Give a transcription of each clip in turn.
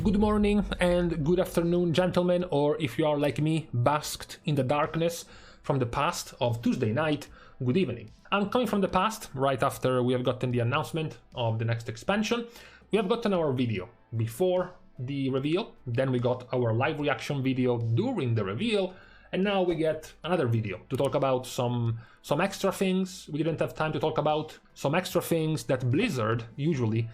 Good morning and good afternoon, gentlemen, or if you are like me, basked in the darkness from the past of Tuesday night, good evening. I'm coming from the past, right after we have gotten the announcement of the next expansion. We have gotten our video before the reveal, then we got our live reaction video during the reveal, and now we get another video to talk about some extra things we didn't have time to talk about, some extra things that Blizzard usually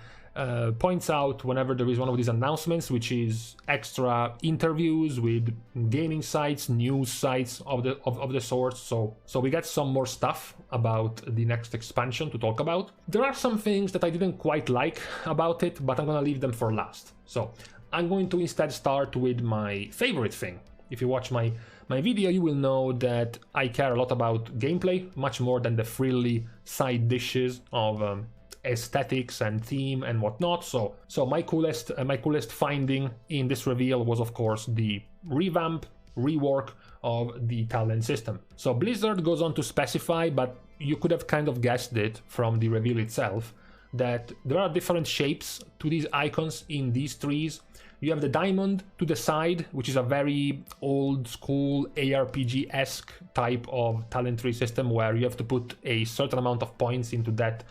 points out whenever there is one of these announcements, which is extra interviews with gaming sites, news sites of the sorts. So we get some more stuff about the next expansion to talk about. There are some things that I didn't quite like about it, but I'm gonna leave them for last. So I'm going to instead start with my favorite thing. If you watch my video, you will know that I care a lot about gameplay, much more than the frilly side dishes of aesthetics and theme and whatnot. So my coolest finding in this reveal was, of course, the rework of the talent system. So Blizzard goes on to specify, but you could have kind of guessed it from the reveal itself, that there are different shapes to these icons in these trees. You have the diamond to the side, which is a very old school ARPG-esque type of talent tree system where you have to put a certain amount of points into that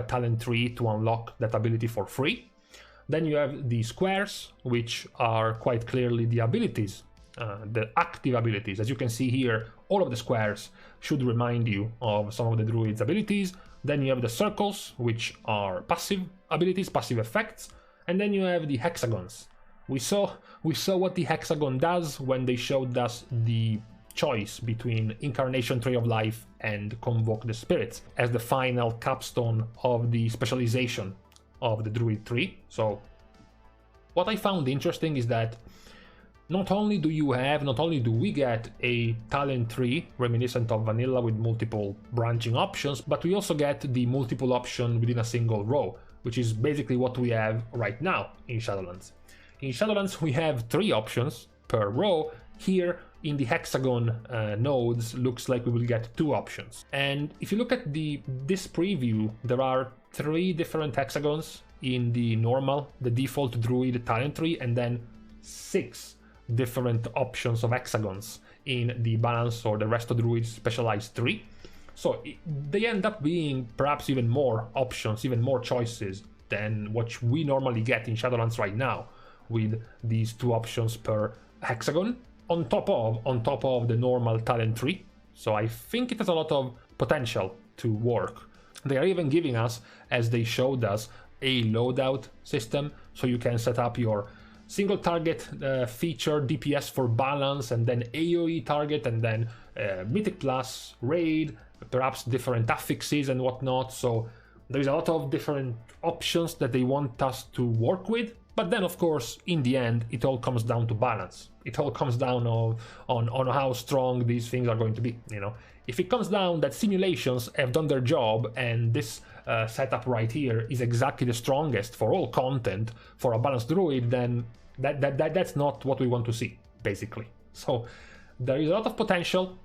talent tree to unlock that ability for free. Then you have the squares, which are quite clearly the abilities, the active abilities. As you can see here, all of the squares should remind you of some of the druid's abilities. Then you have the circles, which are passive abilities, passive effects. And then you have the hexagons. We saw what the hexagon does when they showed us the choice between Incarnation Tree of Life and Convoke the Spirits as the final capstone of the specialization of the Druid tree. So what I found interesting is that not only do we get a talent tree reminiscent of vanilla with multiple branching options, but we also get the multiple option within a single row, which is basically what we have right now in Shadowlands. In Shadowlands we have 3 options per row. Here in the hexagon nodes looks like we will get 2 options. And if you look at this preview, there are 3 different hexagons in the default druid talent tree, and then 6 different options of hexagons in the balance or the rest of druid specialized tree. So they end up being perhaps even more options, even more choices than what we normally get in Shadowlands right now, with these 2 options per hexagon on top of the normal talent tree. So I think it has a lot of potential to work. They are even giving us, as they showed us, a loadout system, so you can set up your single target feature DPS for balance, and then AoE target, and then Mythic plus raid, perhaps different affixes and whatnot. So there's a lot of different options that they want us to work with. But then, of course, in the end, it all comes down to balance. It all comes down on how strong these things are going to be. You know, if it comes down that simulations have done their job and this setup right here is exactly the strongest for all content for a balanced druid, then that's not what we want to see, basically. So there is a lot of potential.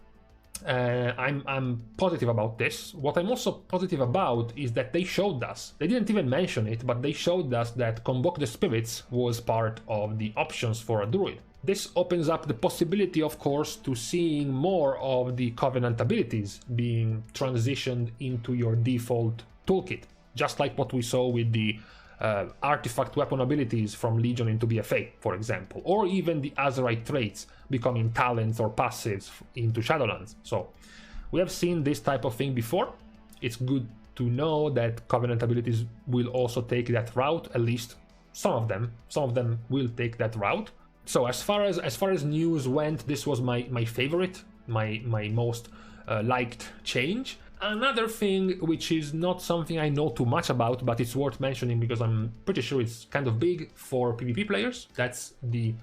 I'm positive about this. What I'm also positive about is that they showed us, they didn't even mention it, but they showed us that Convoke the Spirits was part of the options for a druid. This opens up the possibility, of course, to seeing more of the Covenant abilities being transitioned into your default toolkit, just like what we saw with the artifact weapon abilities from Legion into BFA, for example, or even the Azerite traits becoming talents or passives into Shadowlands. So we have seen this type of thing before. It's good to know that Covenant abilities will also take that route. At least some of them will take that route. So as far as news went, this was my favorite, my most liked change. Another thing, which is not something I know too much about, but it's worth mentioning because I'm pretty sure it's kind of big for PvP players, that's the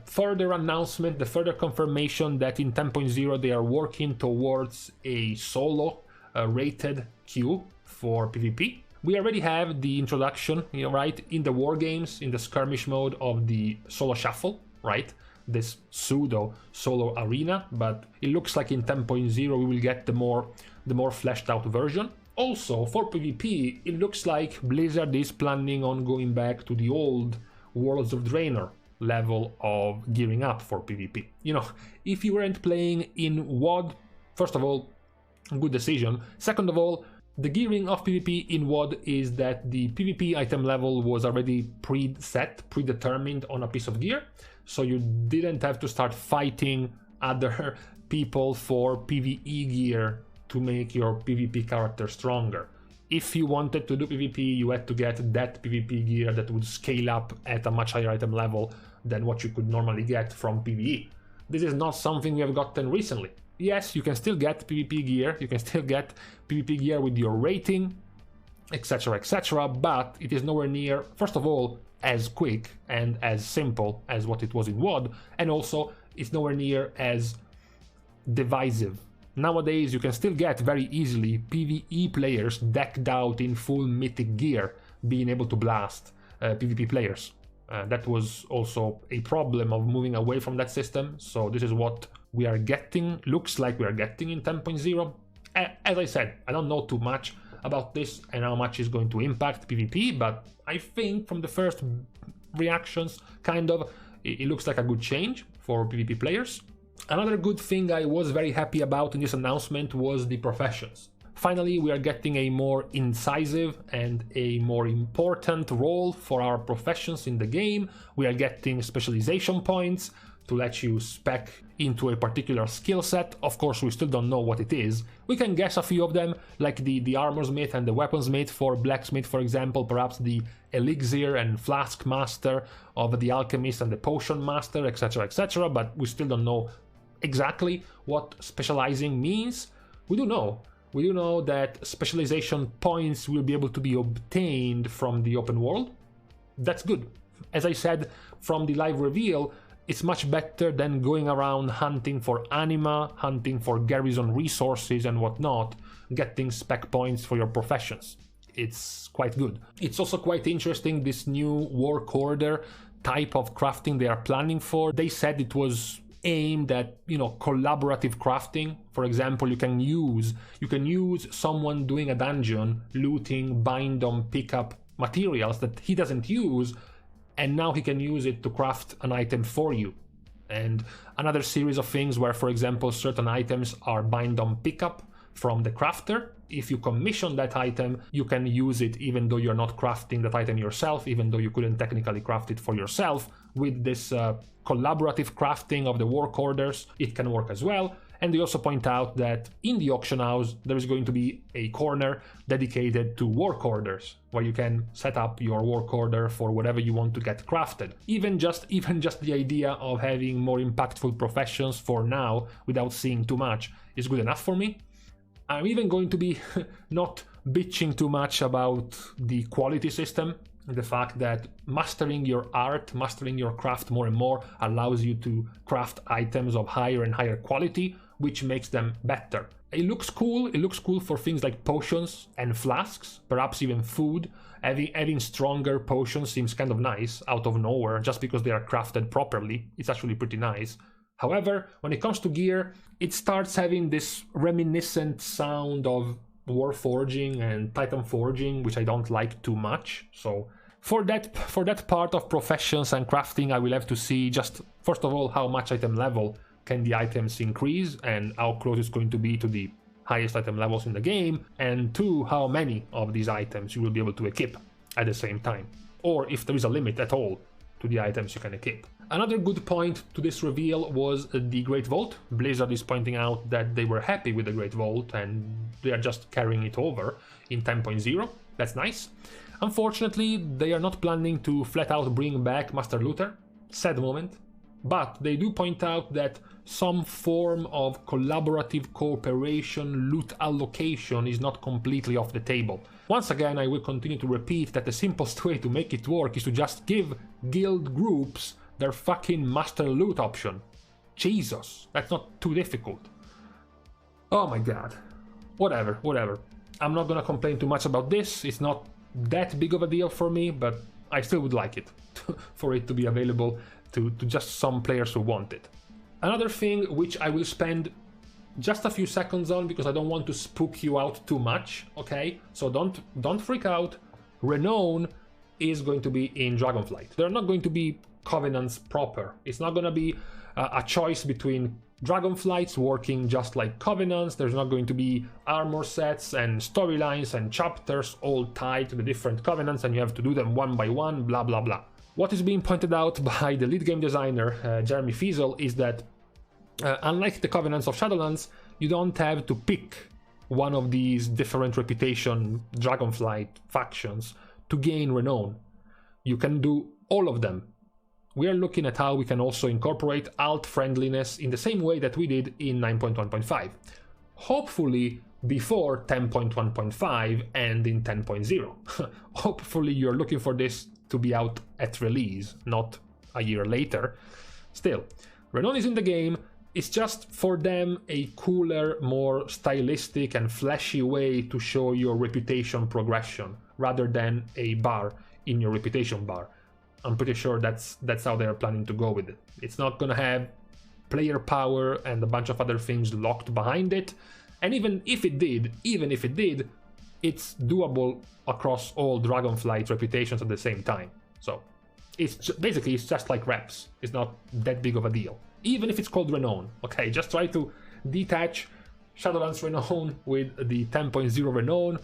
further announcement, the further confirmation that in 10.0 they are working towards a solo rated queue for PvP. We already have the introduction, right, in the war games, in the skirmish mode of the solo shuffle, right? This pseudo solo arena, but it looks like in 10.0 we will get the more fleshed out version. Also for PvP, it looks like Blizzard is planning on going back to the old Worlds of Draenor level of gearing up for PvP. You know, if you weren't playing in WOD, first of all, good decision. Second of all, the gearing of PvP in WOD is that the PvP item level was already preset, predetermined on a piece of gear, so you didn't have to start fighting other people for PvE gear to make your PvP character stronger. If you wanted to do PvP, you had to get that PvP gear that would scale up at a much higher item level than what you could normally get from PvE. This is not something we have gotten recently. Yes, you can still get PvP gear, you can still get PvP gear with your rating, etc, but it is nowhere near, first of all, as quick and as simple as what it was in WOD, and also it's nowhere near as divisive. Nowadays you can still get very easily PvE players decked out in full Mythic gear being able to blast PvP players. That was also a problem of moving away from that system, so this is what we are getting, looks like we are getting in 10.0. As I said, I don't know too much about this and how much is going to impact PvP, but I think from the first reactions, kind of, it looks like a good change for PvP players. Another good thing I was very happy about in this announcement was the professions. Finally, we are getting a more incisive and a more important role for our professions in the game. We are getting specialization points to let you spec into a particular skill set. Of course, we still don't know what it is. We can guess a few of them, like the armorsmith and the weaponsmith for blacksmith, for example, perhaps the elixir and flask master of the alchemist and the potion master, etc, but we still don't know exactly what specializing means. We do know that specialization points will be able to be obtained from the open world. That's good. As I said from the live reveal, it's much better than going around hunting for anima, hunting for garrison resources and whatnot, getting spec points for your professions. It's quite good. It's also quite interesting, this new work order type of crafting they are planning for. They said it was aimed at, you know, collaborative crafting. For example, you can use someone doing a dungeon, looting, bind on, pick up materials that he doesn't use, and now he can use it to craft an item for you. And another series of things where, for example, certain items are bind on pickup from the crafter. If you commission that item, you can use it even though you're not crafting that item yourself, even though you couldn't technically craft it for yourself. With this collaborative crafting of the work orders, it can work as well. And they also point out that in the auction house there is going to be a corner dedicated to work orders, where you can set up your work order for whatever you want to get crafted. Even just the idea of having more impactful professions for now, without seeing too much, is good enough for me. I'm even going to be not bitching too much about the quality system. The fact that mastering your art, mastering your craft more and more allows you to craft items of higher and higher quality, which makes them better. It looks cool for things like potions and flasks, perhaps even food. Having stronger potions seems kind of nice out of nowhere, just because they are crafted properly. It's actually pretty nice. However, when it comes to gear, it starts having this reminiscent sound of Warforging and Titan Forging, which I don't like too much. So for that part of professions and crafting, I will have to see just, first of all, how much item level can the items increase and how close it's going to be to the highest item levels in the game, and two, how many of these items you will be able to equip at the same time, or if there is a limit at all to the items you can equip. Another good point to this reveal was the Great Vault. Blizzard is pointing out that they were happy with the Great Vault and they are just carrying it over in 10.0. That's nice. Unfortunately, they are not planning to flat out bring back Master Looter. Sad moment. But they do point out that some form of collaborative cooperation loot allocation is not completely off the table. Once again, I will continue to repeat that the simplest way to make it work is to just give guild groups their fucking master loot option. Jesus, that's not too difficult. Oh my god. Whatever. I'm not gonna complain too much about this. It's not that big of a deal for me, but I still would like it for it to be available to just some players who want it. Another thing which I will spend just a few seconds on because I don't want to spook you out too much, okay? So don't freak out. Renown is going to be in Dragonflight. They're not going to be covenants proper. It's not going to be a choice between Dragonflights working just like covenants. There's not going to be armor sets and storylines and chapters all tied to the different covenants and you have to do them one by one, blah blah blah. What is being pointed out by the lead game designer, Jeremy Fiesel, is that unlike the covenants of Shadowlands, you don't have to pick one of these different reputation Dragonflight factions to gain renown. You can do all of them. We are looking at how we can also incorporate alt friendliness in the same way that we did in 9.1.5. Hopefully before 10.1.5 and in 10.0. Hopefully you're looking for this to be out at release, not a year later. Still, renown is in the game. It's just for them a cooler, more stylistic and flashy way to show your reputation progression rather than a bar in your reputation bar. I'm pretty sure that's how they're planning to go with it. It's not gonna have player power and a bunch of other things locked behind it. And even if it did, it's doable across all Dragonflight reputations at the same time. So it's just like reps. It's not that big of a deal. Even if it's called Renown, okay? Just try to detach Shadowlands Renown with the 10.0 Renown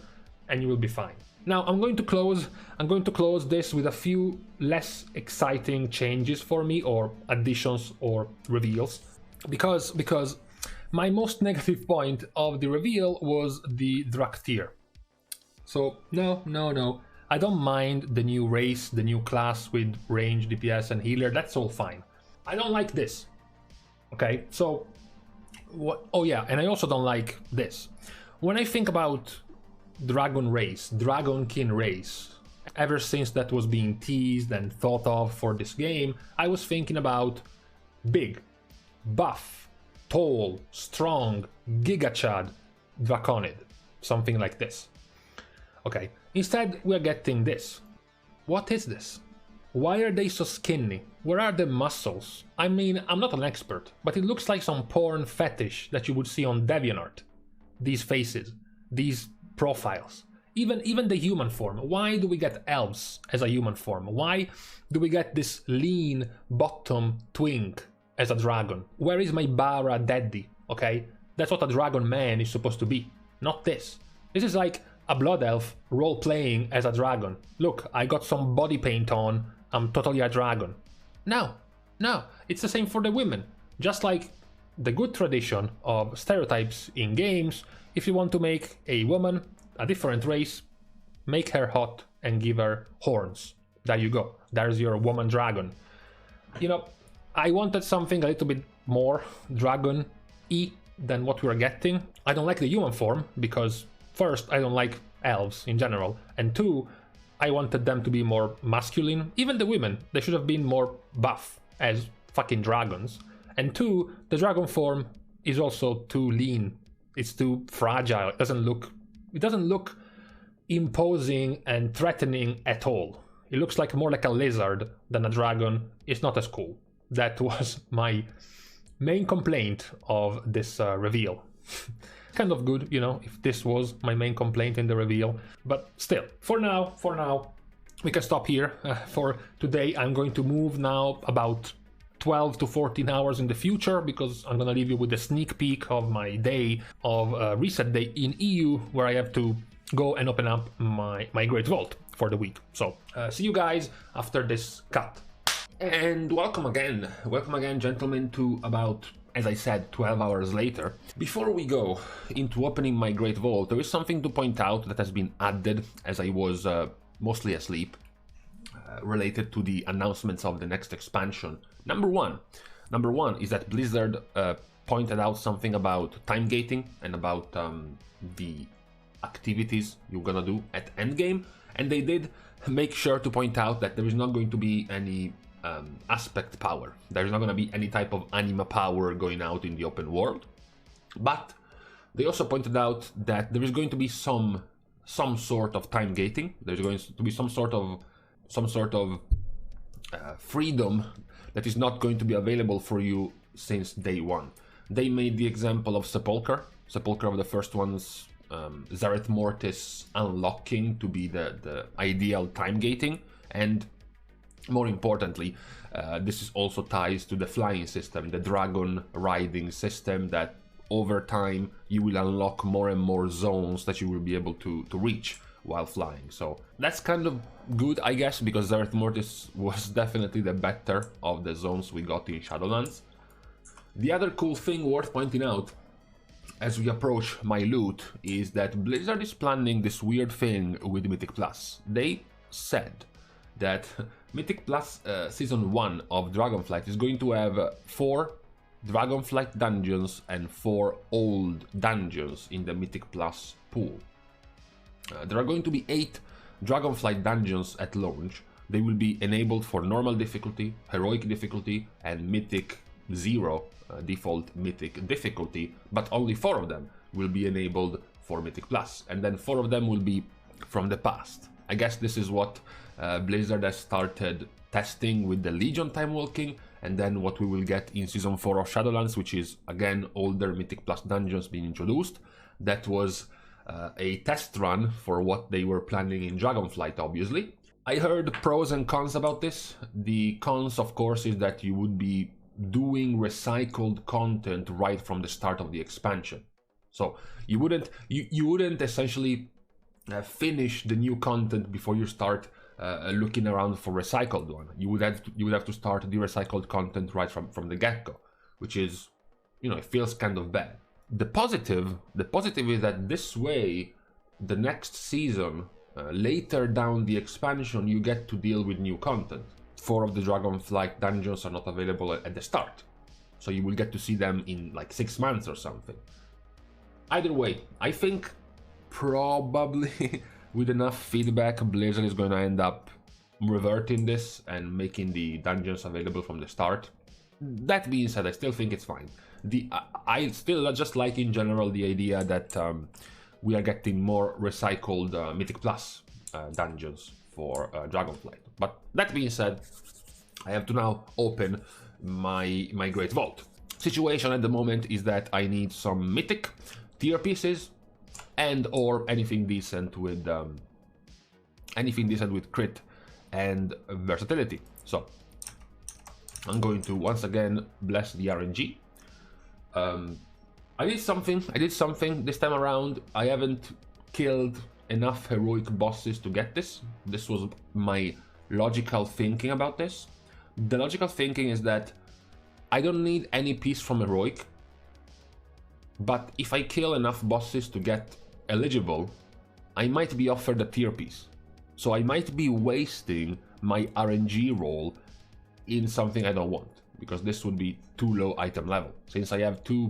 and you will be fine. Now I'm going to close this with a few less exciting changes for me, or additions or reveals, because my most negative point of the reveal was the Draktyr. So no, I don't mind the new race, the new class with range, DPS and healer, that's all fine. I don't like this. Okay, so what? Oh yeah, and I also don't like this. When I think about Dragon race, Dragonkin race, ever since that was being teased and thought of for this game, I was thinking about big, buff, tall, strong, gigachad, Draconid, something like this. Okay, instead we're getting this. What is this? Why are they so skinny? Where are the muscles? I mean, I'm not an expert, but it looks like some porn fetish that you would see on DeviantArt. These faces, these profiles, even the human form. Why do we get elves as a human form? Why do we get this lean bottom twink as a dragon? Where is my Bara daddy? Okay, that's what a dragon man is supposed to be, not this. This is like a blood elf role-playing as a dragon. Look, I got some body paint on, I'm totally a dragon. No, it's the same for the women. Just like the good tradition of stereotypes in games, if you want to make a woman a different race, make her hot and give her horns. There you go. There's your woman dragon. You know, I wanted something a little bit more dragon-y than what we're getting. I don't like the human form because, first, I don't like elves in general, and two, I wanted them to be more masculine. Even the women, they should have been more buff as fucking dragons. And two, the dragon form is also too lean. It's too fragile. It doesn't look imposing and threatening at all. It looks like more like a lizard than a dragon. It's not as cool. That was my main complaint of this reveal. Kind of good, you know, if this was my main complaint in the reveal. But still, for now, we can stop here. For today, I'm going to move now about 12 to 14 hours in the future, because I'm gonna leave you with a sneak peek of my day of reset day in EU, where I have to go and open up my Great Vault for the week. So see you guys after this cut. And welcome again, gentlemen, to about, as I said, 12 hours later. Before we go into opening my Great Vault, there is something to point out that has been added as I was mostly asleep, related to the announcements of the next expansion. Number one is that Blizzard pointed out something about Timegating and about the activities you're gonna do at endgame, and they did make sure to point out that there is not going to be any aspect power. There's not going to be any type of anima power going out in the open world, but they also pointed out that there is going to be some sort of time gating. There's going to be some sort of freedom that is not going to be available for you since day one. They made the example of Sepulchre of the first one's Zareth Mortis unlocking to be the ideal time gating, And more importantly, this is also ties to the flying system, the dragon riding system, that over time you will unlock more and more zones that you will be able to reach while flying. So that's kind of good, I guess, because Zereth Mortis was definitely the better of the zones we got in Shadowlands. The other cool thing worth pointing out as we approach my loot is that Blizzard is planning this weird thing with Mythic Plus. They said that Mythic Plus Season 1 of Dragonflight is going to have 4 Dragonflight dungeons and 4 old dungeons in the Mythic Plus pool. There are going to be 8 Dragonflight dungeons at launch. They will be enabled for normal difficulty, heroic difficulty, and Mythic 0 default Mythic difficulty, but only 4 of them will be enabled for Mythic Plus, and then 4 of them will be from the past. I guess this is what Blizzard has started testing with the Legion time walking, and then what we will get in Season 4 of Shadowlands, which is again older Mythic Plus dungeons being introduced. That was a test run for what they were planning in Dragonflight, obviously. I heard pros and cons about this. The cons, of course, is that you would be doing recycled content right from the start of the expansion. So you wouldn't essentially finish the new content before you start looking around for recycled one. You would have to start the recycled content right from the get-go, which is, you know, it feels kind of bad. The positive is that this way, the next season, later down the expansion, you get to deal with new content. 4 of the Dragonflight dungeons are not available at the start, so you will get to see them in like 6 months or something. Either way, I think probably with enough feedback, Blizzard is going to end up reverting this and making the dungeons available from the start. That being said, I still think it's fine. I still just like in general the idea that we are getting more recycled Mythic Plus dungeons for Dragonflight. But that being said, I have to now open my Great Vault. Situation at the moment is that I need some Mythic tier pieces and or anything decent with crit and versatility. So I'm going to once again bless the RNG. I did something this time around. I haven't killed enough heroic bosses to get this. This was my logical thinking about this. The logical thinking is that I don't need any piece from heroic, but if I kill enough bosses to get eligible, I might be offered a tier piece. So I might be wasting my RNG roll in something I don't want, because this would be too low item level. Since I have 2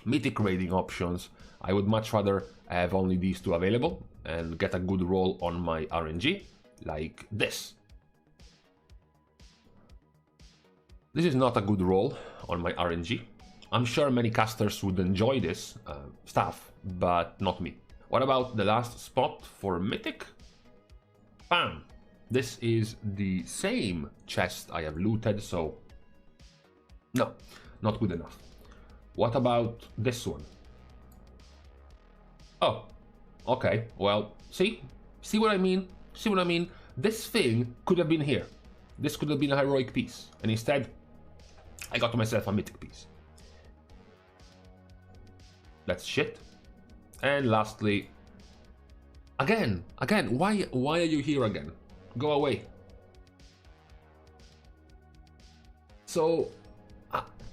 mythic raiding options, I would much rather have only these 2 available and get a good roll on my RNG, like this. This is not a good roll on my RNG. I'm sure many casters would enjoy this stuff, but not me. What about the last spot for Mythic? Bam! This is the same chest I have looted, so no, not good enough. What about this one? Oh, okay, well, see what I mean? See what I mean? This thing could have been here. This could have been a heroic piece, and instead, I got myself a mythic piece. That's shit. And lastly, again, why are you here again? Go away. So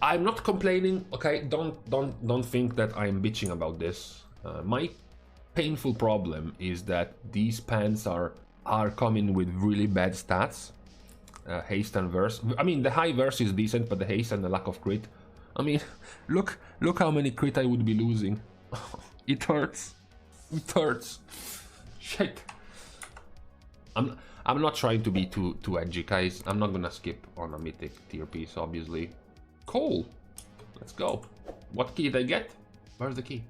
I'm not complaining, okay? Don't think that I'm bitching about this. My painful problem is that these pants are coming with really bad stats. Haste and verse. I mean, the high verse is decent, but the haste and the lack of crit. I mean, look how many crit I would be losing. It hurts. It hurts. Shit. I'm not trying to be too edgy, guys. I'm not gonna skip on a mythic tier piece, obviously. Cool. Let's go. What key did I get? Where's the key?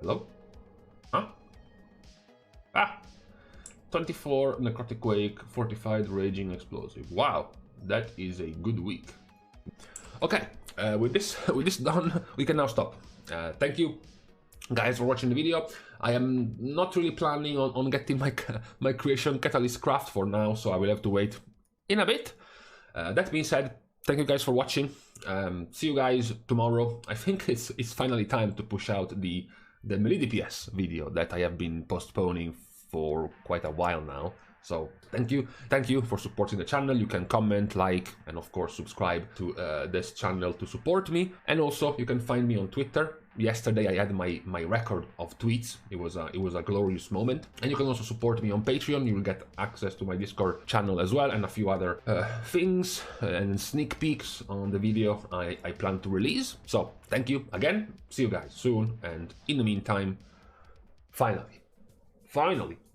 Hello? Huh? Ah! 24 Necrotic Quake, Fortified Raging Explosive. Wow, that is a good week. Okay, with this done, we can now stop. Thank you guys for watching the video. I am not really planning on getting my creation catalyst craft for now, so I will have to wait in a bit. That being said, thank you guys for watching. See you guys tomorrow. I think it's finally time to push out the melee DPS video that I have been postponing for quite a while now. So thank you for supporting the channel. You can comment, like, and of course subscribe to this channel to support me. And also you can find me on Twitter. Yesterday I had my record of tweets. It was a glorious moment. And you can also support me on Patreon. You will get access to my Discord channel as well, and a few other things and sneak peeks on the video I plan to release. So thank you again. See you guys soon. And in the meantime, finally,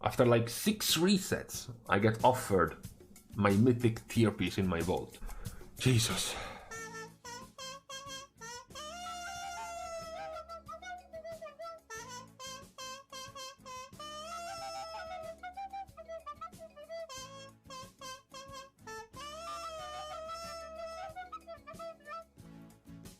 after like 6 resets, I get offered my Mythic tier piece in my vault. Jesus.